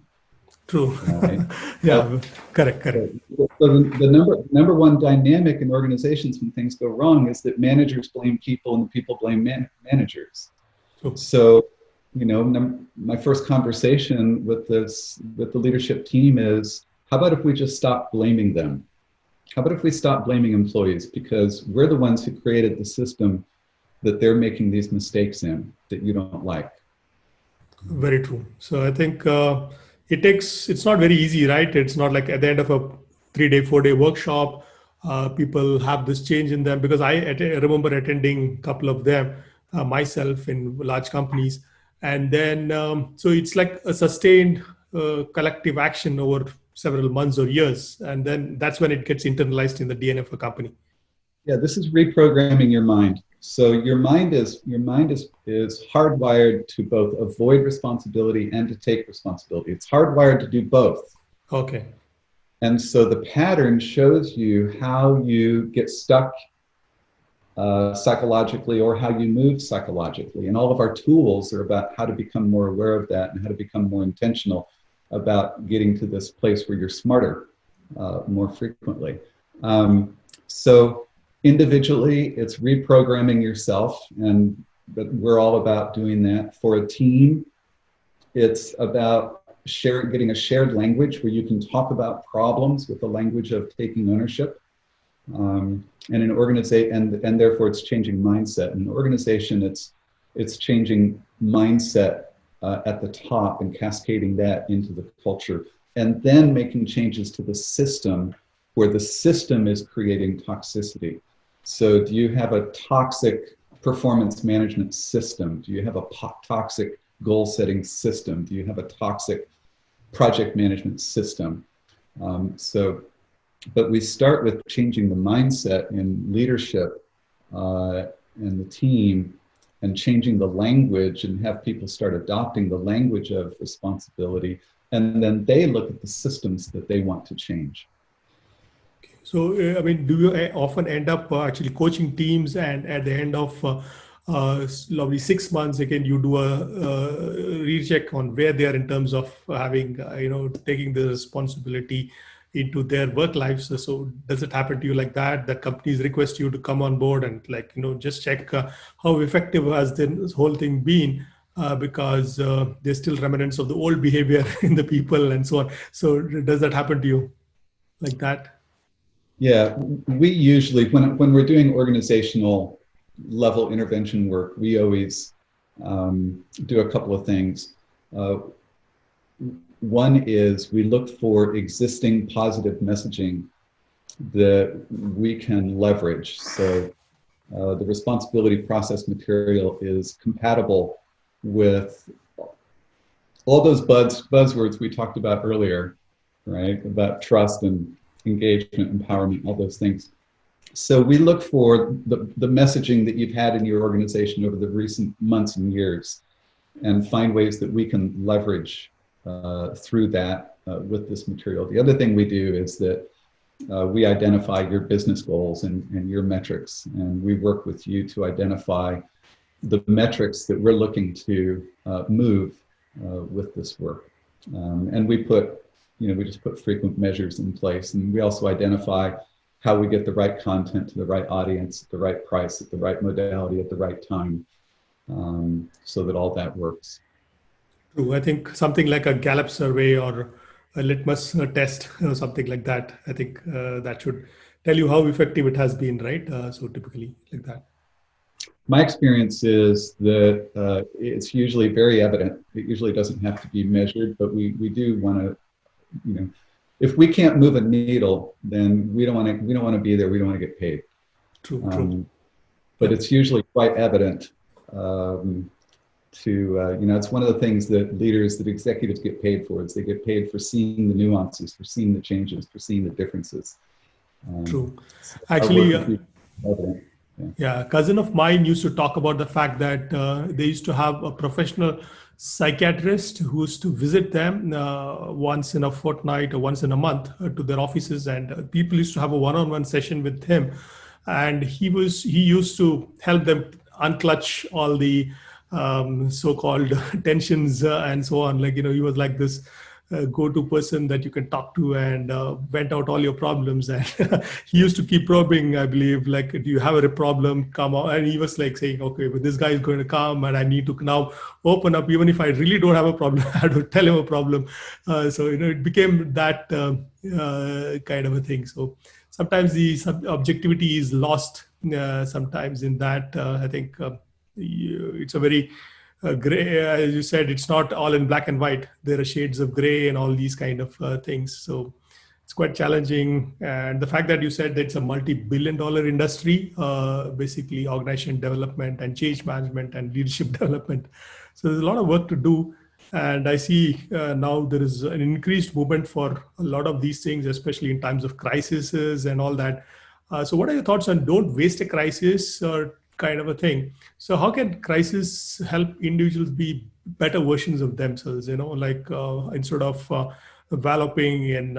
True. Right? Yeah, correct. So the number one dynamic in organizations when things go wrong is that managers blame people and the people blame managers. True. So, my first conversation with the leadership team is, how about if we just stop blaming them? How about if we stop blaming employees? Because we're the ones who created the system that they're making these mistakes in that you don't like. Very true. So I think it's not very easy, right? It's not like at the end of a 3-day, 4-day workshop, people have this change in them, because I remember attending a couple of them myself in large companies. And then, so it's like a sustained collective action over several months or years. And then that's when it gets internalized in the DNA of a company. Yeah, this is reprogramming your mind. So your mind is hardwired to both avoid responsibility and to take responsibility. It's hardwired to do both. Okay. And so the pattern shows you how you get stuck psychologically, or how you move psychologically. And all of our tools are about how to become more aware of that and how to become more intentional about getting to this place where you're smarter more frequently. So individually, it's reprogramming yourself, and we're all about doing that. For a team, it's about getting a shared language where you can talk about problems with the language of taking ownership. And an organization, and therefore it's changing mindset. In an organization, it's changing mindset at the top and cascading that into the culture, and then making changes to the system where the system is creating toxicity. So do you have a toxic performance management system? Do you have a toxic goal setting system? Do you have a toxic project management system? But we start with changing the mindset in leadership and the team, and changing the language, and have people start adopting the language of responsibility, and then they look at the systems that they want to change. So, I mean, do you often end up actually coaching teams, and at the end of lovely 6 months, again, you do a recheck on where they are in terms of having, taking the responsibility into their work lives? So does it happen to you like that companies request you to come on board and just check how effective has this whole thing been, because there's still remnants of the old behavior in the people and so on. So does that happen to you like that? Yeah, we usually, when we're doing organizational level intervention work, we always do a couple of things. One is we look for existing positive messaging that we can leverage. So the responsibility process material is compatible with all those buzzwords we talked about earlier, right? About trust and engagement, empowerment, all those things. So we look for the messaging that you've had in your organization over the recent months and years, and find ways that we can leverage through that with this material. The other thing we do is that we identify your business goals and your metrics, and we work with you to identify the metrics that we're looking to move with this work. And we just put frequent measures in place, and we also identify how we get the right content to the right audience at the right price, at the right modality, at the right time, so that all that works. I think something like a Gallup survey or a litmus test or something like that, I think that should tell you how effective it has been, right? So typically like that. My experience is that it's usually very evident. It usually doesn't have to be measured, but we do want to, if we can't move a needle, then we don't want to be there. We don't want to get paid. True. But it's usually quite evident. It's one of the things that executives get paid for. Is they get paid for seeing the nuances, for seeing the changes, for seeing the differences. True. Actually, Yeah, a cousin of mine used to talk about the fact that they used to have a professional psychiatrist who used to visit them once in a fortnight or once in a month to their offices, and people used to have a one-on-one session with him, and he used to help them unclutch all the so-called tensions and so on. Like, he was like this go-to person that you can talk to and vent out all your problems. And he used to keep probing, I believe, like, do you have a problem? Come on. And he was like saying, okay, but this guy is going to come and I need to now open up. Even if I really don't have a problem, I would tell him a problem. So, it became that kind of a thing. So sometimes the objectivity is lost sometimes in that. I think it's a very gray, as you said, it's not all in black and white. There are shades of gray and all these kind of things. So it's quite challenging. And the fact that you said that it's a multi-billion-dollar industry, basically organization development and change management and leadership development. So there's a lot of work to do. And I see now there is an increased movement for a lot of these things, especially in times of crises and all that. So what are your thoughts on don't waste a crisis or kind of a thing? So how can crisis help individuals be better versions of themselves, like instead of developing in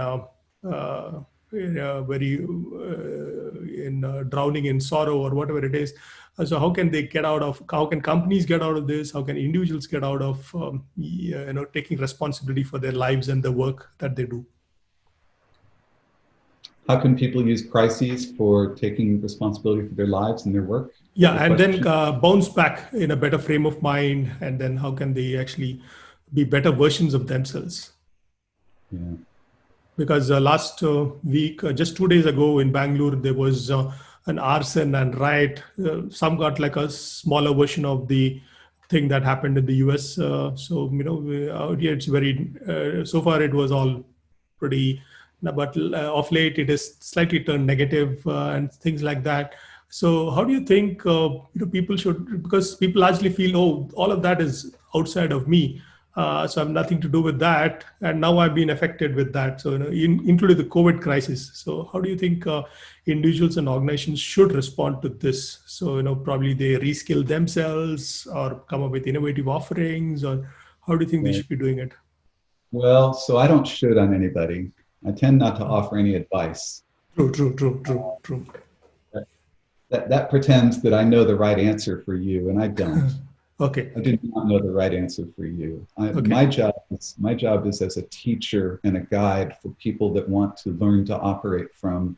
drowning in sorrow or whatever it is. So how can how can companies get out of this? How can individuals get out of, taking responsibility for their lives and the work that they do? How can people use crises for taking responsibility for their lives and their work? Yeah, and then bounce back in a better frame of mind, and then how can they actually be better versions of themselves? Yeah. Because last week, just 2 days ago in Bangalore, there was an arson and riot. Some got like a smaller version of the thing that happened in the US. Out here it's very, so far it was all pretty, but of late it is slightly turned negative and things like that. So how do you think people should, because people largely feel, oh, all of that is outside of me. So I have nothing to do with that. And now I've been affected with that. So, including the COVID crisis. So how do you think individuals and organizations should respond to this? So, probably they reskill themselves or come up with innovative offerings, or how do you think they should be doing it? Well, so I don't should on anybody. I tend not to offer any advice. True. That pretends that I know the right answer for you, and I don't. Okay. I do not know the right answer for you. Okay. My job is as a teacher and a guide for people that want to learn to operate from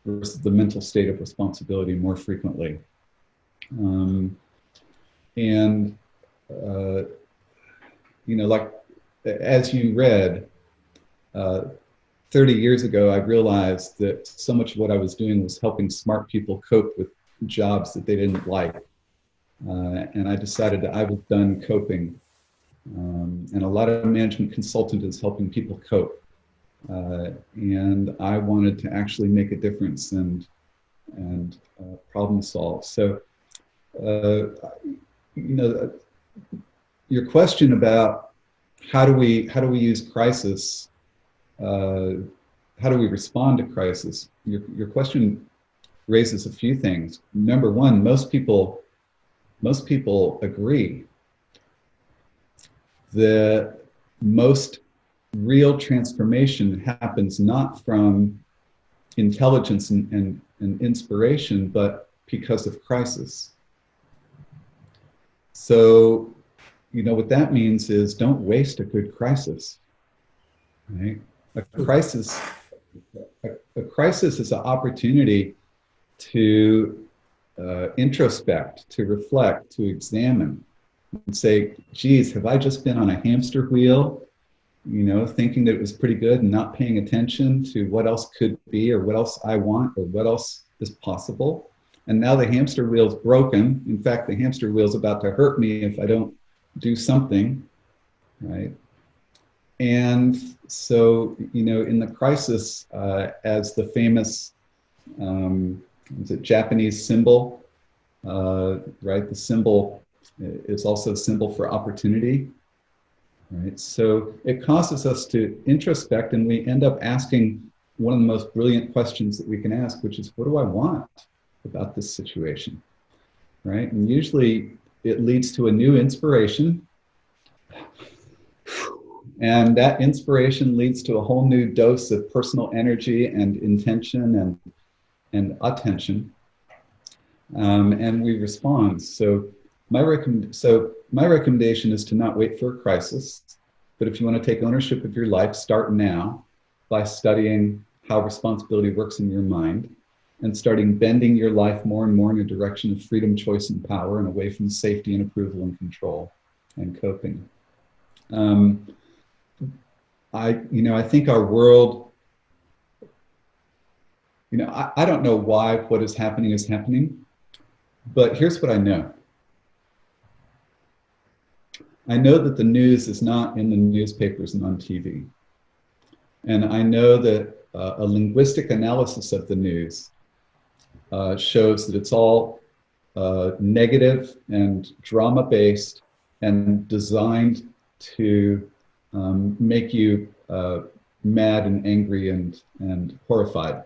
the mental state of responsibility more frequently. Like as you read, 30 years ago, I realized that so much of what I was doing was helping smart people cope with jobs that they didn't like. And I decided that I was done coping. And a lot of management consultant is helping people cope. And I wanted to actually make a difference and problem solve. So, your question about how do we use crisis, how do we respond to crisis? Your question raises a few things. Number one, most people agree the most real transformation happens not from intelligence and inspiration, but because of crisis. So, what that means is don't waste a good crisis, right? A crisis is an opportunity to introspect, to reflect, to examine, and say, geez, have I just been on a hamster wheel, thinking that it was pretty good and not paying attention to what else could be or what else I want or what else is possible? And now the hamster wheel's broken. In fact, the hamster wheel's about to hurt me if I don't do something, right? And so, in the crisis, as the famous Japanese symbol, right? The symbol is also a symbol for opportunity, right? So it causes us to introspect, and we end up asking one of the most brilliant questions that we can ask, which is, what do I want? about this situation, right? And usually it leads to a new inspiration. And that inspiration leads to a whole new dose of personal energy and intention and attention. And we respond. So my recommendation is to not wait for a crisis, but if you want to take ownership of your life, start now by studying how responsibility works in your mind and starting bending your life more and more in a direction of freedom, choice, and power, and away from safety and approval and control and coping. I think our world, I don't know why what is happening, but here's what I know. I know that the news is not in the newspapers and on TV. And I know that a linguistic analysis of the news shows that it's all negative and drama-based and designed to make you mad and angry and horrified.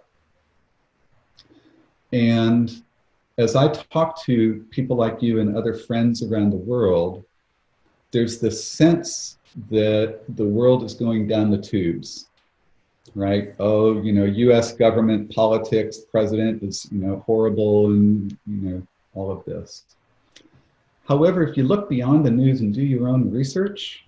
And as I talk to people like you and other friends around the world, there's this sense that the world is going down the tubes, right? Oh, US government, politics, president is, horrible, and, all of this. However, if you look beyond the news and do your own research,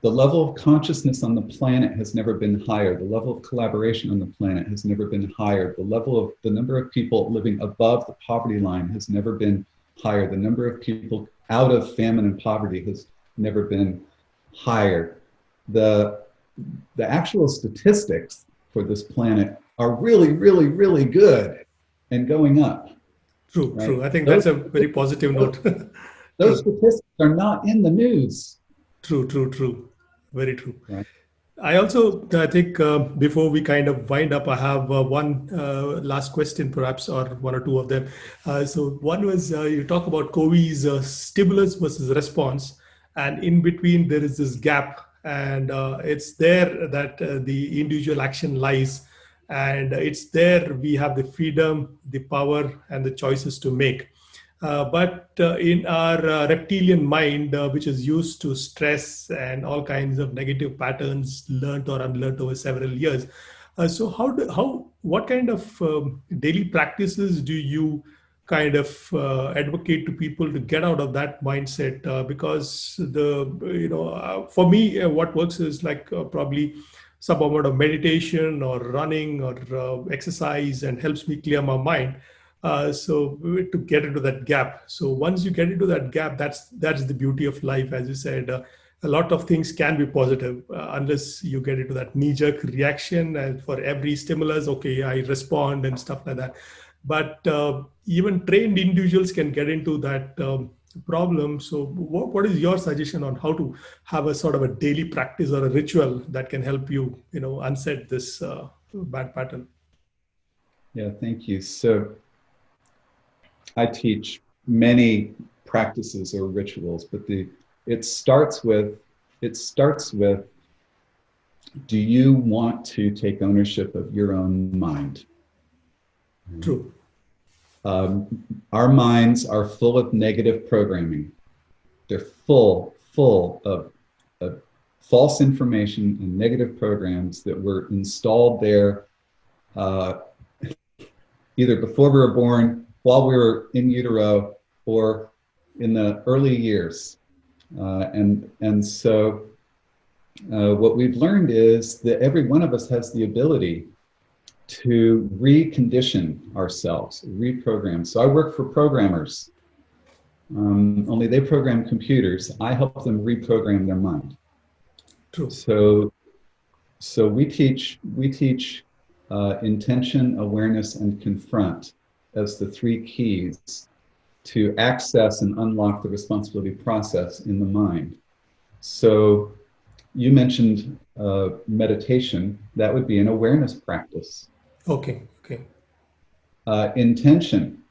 the level of consciousness on the planet has never been higher. The level of collaboration on the planet has never been higher. The number of people living above the poverty line has never been higher. The number of people out of famine and poverty has never been higher. The actual statistics for this planet are really, really, really good and going up. True, right? true. I think that's a very positive note. Those statistics are not in the news. True. Very true. Right. I think before we kind of wind up, I have one last question, perhaps, or one or two of them. So one was you talk about Covey's stimulus versus response, and in between there is this gap, and it's there that the individual action lies, and it's there we have the freedom, the power, and the choices to make. But in our reptilian mind, which is used to stress and all kinds of negative patterns learned or unlearned over several years, so what kind of daily practices do you kind of advocate to people to get out of that mindset? Because for me, what works is like probably some amount of meditation or running or exercise, and helps me clear my mind. So to get into that gap. So once you get into that gap, that's the beauty of life. As you said, a lot of things can be positive unless you get into that knee-jerk reaction. And for every stimulus, okay, I respond and stuff like that. But even trained individuals can get into that problem. So what is your suggestion on how to have a sort of a daily practice or a ritual that can help you, unset this bad pattern? Yeah, thank you. So I teach many practices or rituals, but it starts with, do you want to take ownership of your own mind? True. Our minds are full of negative programming. They're full of false information and negative programs that were installed there either before we were born, while we were in utero, or in the early years. So what we've learned is that every one of us has the ability to recondition ourselves, reprogram. So I work for programmers, only they program computers. I help them reprogram their mind. True. So we teach intention, awareness, and confront as the three keys to access and unlock the responsibility process in the mind. So you mentioned meditation. That would be an awareness practice. Okay. Intention.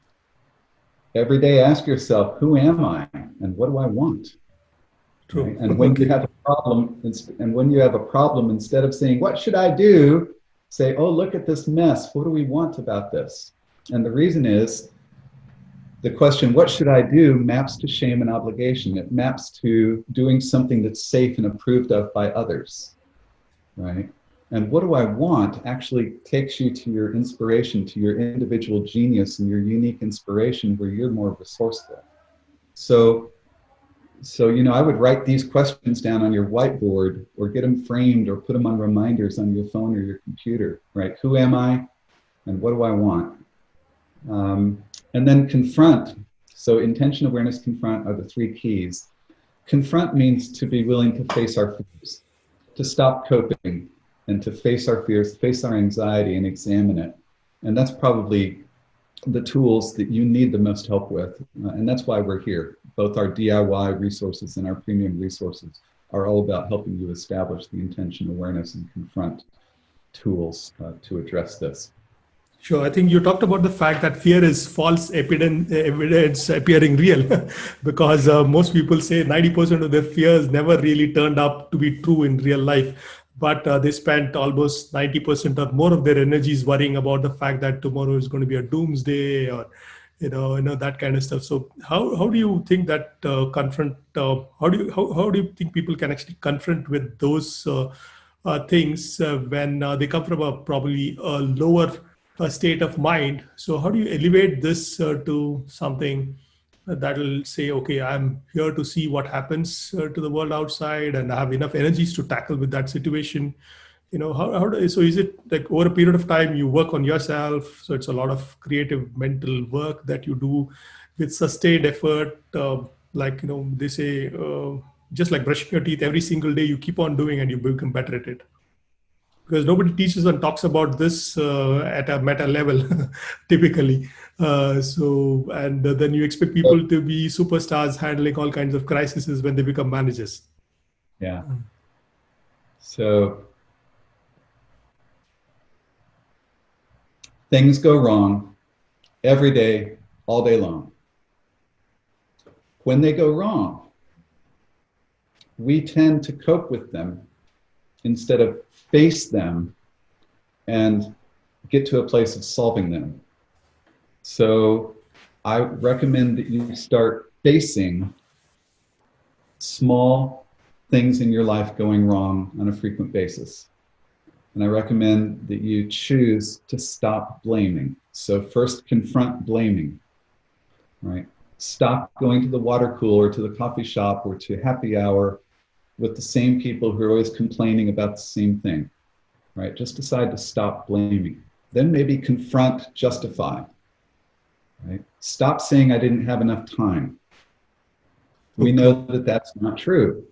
Every day ask yourself, who am I and what do I want? True. Right? And when you have a problem, instead of saying, what should I do? Say, oh, look at this mess. What do we want about this? And the reason is the question, what should I do, maps to shame and obligation. It maps to doing something that's safe and approved of by others, right? And what do I want actually takes you to your inspiration, to your individual genius and your unique inspiration where you're more resourceful. So I would write these questions down on your whiteboard or get them framed or put them on reminders on your phone or your computer, right? Who am I and what do I want? And then confront. So intention, awareness, confront are the three keys. Confront means to be willing to face our fears, to stop coping and to face our fears, face our anxiety and examine it. And that's probably the tools that you need the most help with. And that's why we're here. Both our DIY resources and our premium resources are all about helping you establish the intention, awareness, and confront tools to address this. Sure. I think you talked about the fact that fear is false evidence appearing real, because most people say 90% of their fears never really turned up to be true in real life. But they spent almost 90% or more of their energies worrying about the fact that tomorrow is going to be a doomsday, or that kind of stuff. So how do you think that confront? How do you think people can actually confront with those things when they come from a probably a lower state of mind? So how do you elevate this to something that will say, okay, I'm here to see what happens to the world outside, and I have enough energies to tackle with that situation? So is it like over a period of time you work on yourself? So it's a lot of creative mental work that you do with sustained effort. They say, just like brushing your teeth, every single day you keep on doing and you become better at it. Because nobody teaches and talks about this at a meta level, typically. Then you expect people to be superstars handling all kinds of crises when they become managers. Yeah. So things go wrong every day, all day long. When they go wrong, we tend to cope with them instead of face them and get to a place of solving them. So I recommend that you start facing small things in your life going wrong on a frequent basis. And I recommend that you choose to stop blaming. So first, confront blaming, right? Stop going to the water cooler, to the coffee shop, or to happy hour with the same people who are always complaining about the same thing, right? Just decide to stop blaming. Then maybe confront, justify, right? Stop saying I didn't have enough time. We know that that's not true,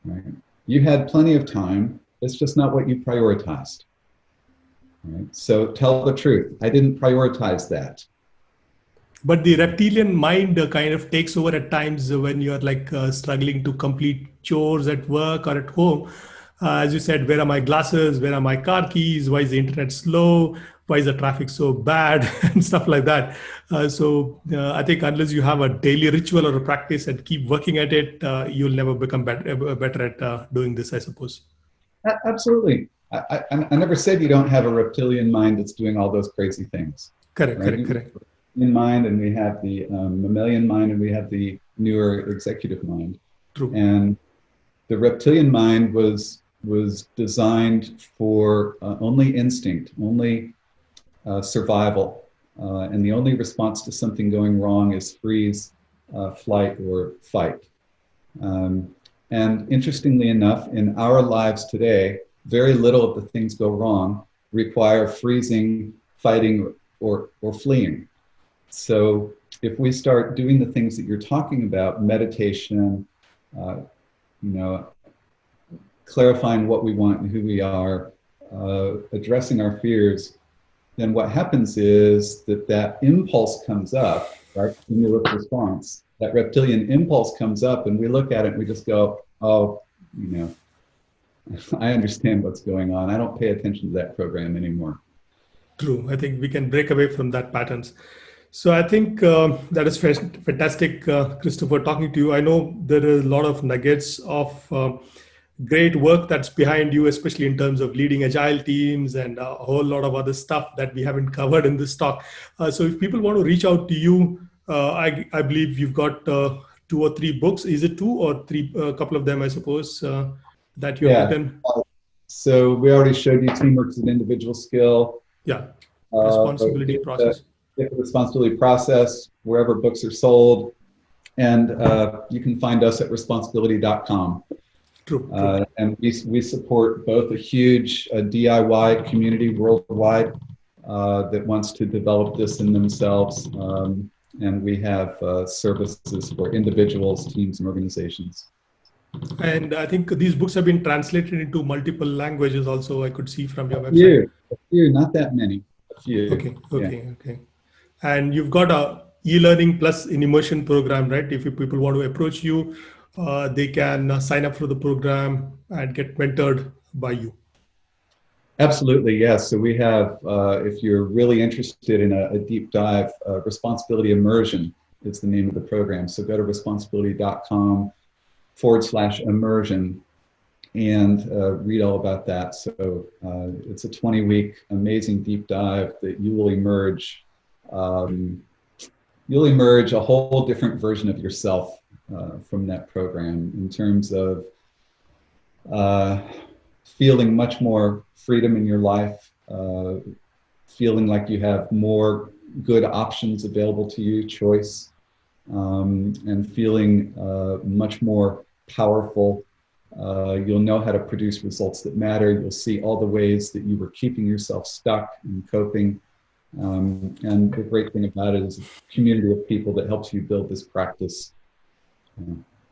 right? You had plenty of time. It's just not what you prioritized, right? So tell the truth. I didn't prioritize that. But the reptilian mind kind of takes over at times when you're struggling to complete chores at work or at home. As you said, where are my glasses? Where are my car keys? Why is the internet slow? Why is the traffic so bad? And stuff like that. I think unless you have a daily ritual or a practice and keep working at it, you'll never become better at doing this, I suppose. Absolutely. I never said you don't have a reptilian mind that's doing all those crazy things. Correct. In mind, and we have the mammalian mind, and we have the newer executive mind. True. And the reptilian mind was designed for only instinct, only survival, and the only response to something going wrong is freeze, flight, or fight. And interestingly enough, in our lives today, very little of the things go wrong require freezing, fighting, or fleeing. So if we start doing the things that you're talking about, meditation, clarifying what we want and who we are, addressing our fears, then what happens is that impulse comes up, right? Stimulus response. That reptilian impulse comes up and we look at it and we just go, oh, I understand what's going on. I don't pay attention to that program anymore. True. I think we can break away from that patterns. So I think that is fantastic, Christopher, talking to you. I know there are a lot of nuggets of great work that's behind you, especially in terms of leading agile teams and a whole lot of other stuff that we haven't covered in this talk. So if people want to reach out to you, I believe you've got 2 or 3 books. Is it 2 or 3? A couple of them, I suppose, that you have Yeah. written. So we already showed you teamwork is an individual skill. Yeah. Responsibility process. Get the responsibility process wherever books are sold. And you can find us at responsibility.com. True. And we support both a huge DIY community worldwide that wants to develop this in themselves. And we have services for individuals, teams, and organizations. And I think these books have been translated into multiple languages also, I could see from your website. A few, not that many. A few. Okay. And you've got a e-learning plus an immersion program, right? If people want to approach you, they can sign up for the program and get mentored by you. Absolutely, yes. So we have, if you're really interested in a deep dive, Responsibility Immersion is the name of the program. So go to responsibility.com/immersion and read all about that. So it's a 20-week amazing deep dive that you will emerge. You'll emerge a whole different version of yourself from that program in terms of feeling much more freedom in your life, feeling like you have more good options available to you, choice, and feeling much more powerful. You'll know how to produce results that matter. You'll see all the ways that you were keeping yourself stuck and coping. And the great thing about it is a community of people that helps you build this practice.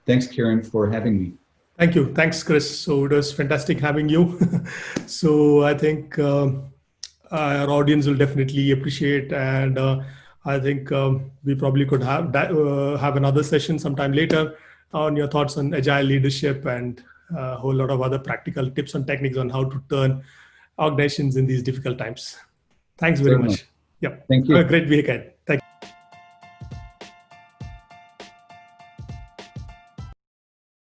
Thanks, Karen, for having me. Thank you. Thanks, Chris. So it was fantastic having you. So I think our audience will definitely appreciate, and I think we probably could have another session sometime later on your thoughts on agile leadership and a whole lot of other practical tips and techniques on how to turn organizations in these difficult times. Thanks very much. Yeah. Thank you. Have a great weekend.